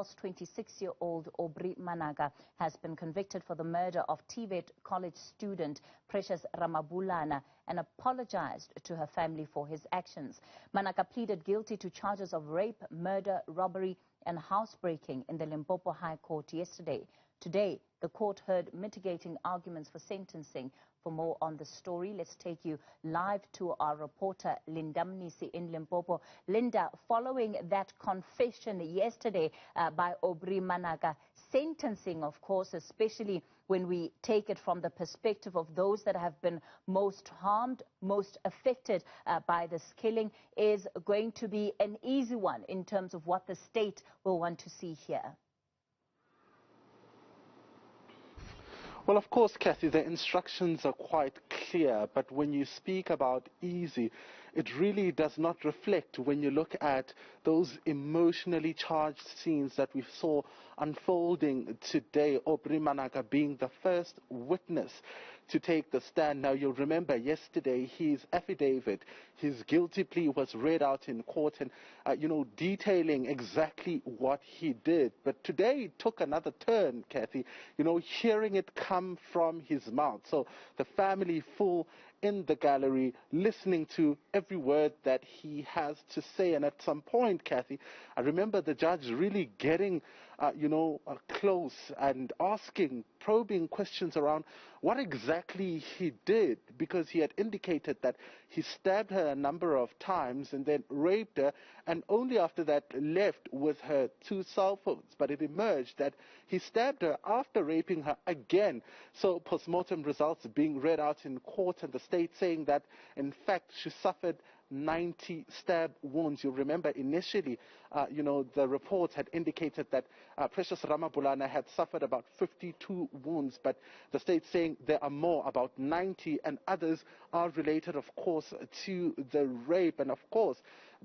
26-year-old Aubrey Manaka has been convicted for the murder of TVET College student Precious Ramabulana and apologized to her family for his actions. Manaka pleaded guilty to charges of rape, murder, robbery and housebreaking in the Limpopo High Court yesterday. Today, the court heard mitigating arguments for sentencing. For more on the story, let's take you live to our reporter Linda Mnisi in Limpopo. Linda, following that confession yesterday by Aubrey Manaka, sentencing, of course, especially when we take it from the perspective of those that have been most harmed, most affected by this killing, is going to be an easy one in terms of what the state will want to see here. Well, of course, Kathy, the instructions are quite clear, but when you speak about easy, it really does not reflect when you look at those emotionally charged scenes that we saw unfolding today, Aubrey Manaka being the first witness to take the stand. Now, you'll remember yesterday his affidavit, his guilty plea was read out in court and, detailing exactly what he did. But today it took another turn, Kathy, hearing it come from his mouth. So the family full in the gallery, listening to every word that he has to say. And at some point, Kathy, I remember the judge really getting, close and asking, probing questions around what exactly he did, because he had indicated that he stabbed her a number of times and then raped her, and only after that left with her 2 cell phones. But it emerged that he stabbed her after raping her again. So postmortem results being read out in court, and the state saying that, in fact, she suffered 90 stab wounds. You remember initially, the reports had indicated that Precious Ramabulana had suffered about 52 wounds, but the state saying there are more, about 90, and others are related, of course, to the rape. And of course,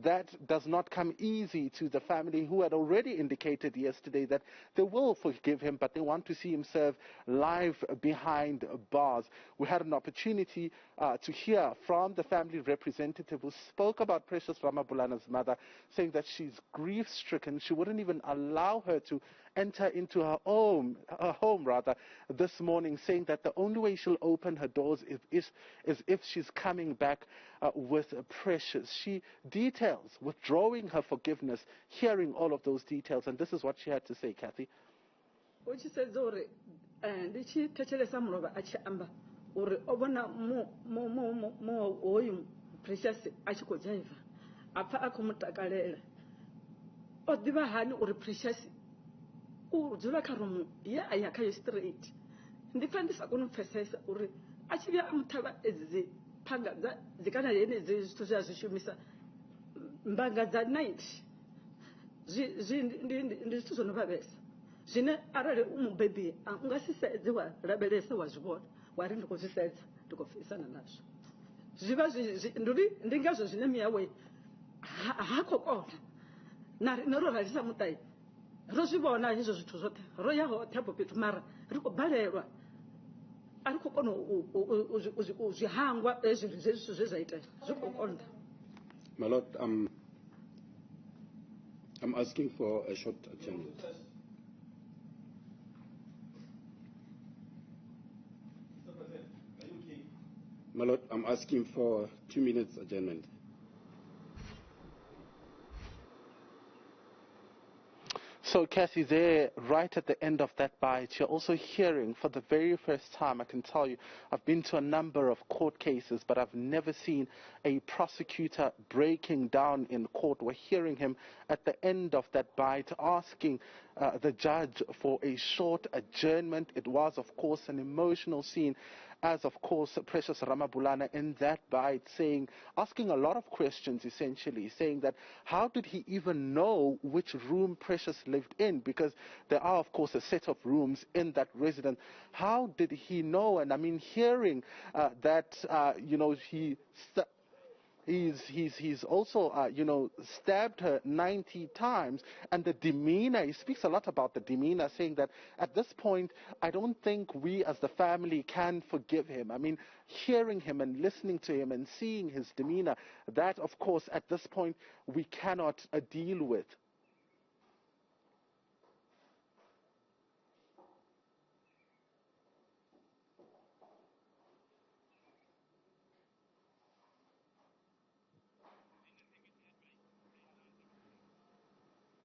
that does not come easy to the family, who had already indicated yesterday that they will forgive him, but they want to see him serve life behind bars. We had an opportunity to hear from the family representative who spoke about Precious Ramabulana's mother, saying that she's grief-stricken. She wouldn't even allow her to enter into her home this morning, saying that the only way she'll open her doors is if she's coming back with Precious. She details withdrawing her forgiveness, hearing all of those details, and this is what she had to say, Kathy. Precious achikojaiva apa akumutakalela odiva hani uri Precious udzula karumu ya ayakayo straight ndifandisa kunupfesesa uri achivya amutava ezi phanga dzikana yene zwithu zwa zwishumisa mbanga dza night ndi zwithu zvonovavesa zvine arali umubebi ungasisedze wa rabelesa wa zvivona wari ndikuzvisedza ndikufisana nazvo zviva ndingazvo zvine miyawe hako kona naro rarisa mutai rozvivona izvo zvithu zvote royaho tabo petu mara rikubhalelwa ariko kona zvihangwa zvezvithu zvezvaita zvikokonda. My Lord, I'm asking for a short adjournment. My Lord, I'm asking for 2 minutes adjournment. So, Kathy, there, right at the end of that bite, you're also hearing for the very first time, I can tell you, I've been to a number of court cases, but I've never seen a prosecutor breaking down in court. We're hearing him at the end of that bite asking the judge for a short adjournment. It was, of course, an emotional scene, as, of course, Precious Ramabulana in that bite asking a lot of questions, essentially, saying that how did he even know which room Precious lived in? Because there are, of course, a set of rooms in that residence. How did he know? And I mean, hearing that, He's also, stabbed her 90 times. And the demeanor, he speaks a lot about the demeanor, saying that at this point, I don't think we as the family can forgive him. I mean, hearing him and listening to him and seeing his demeanor, that, of course, at this point, we cannot deal with.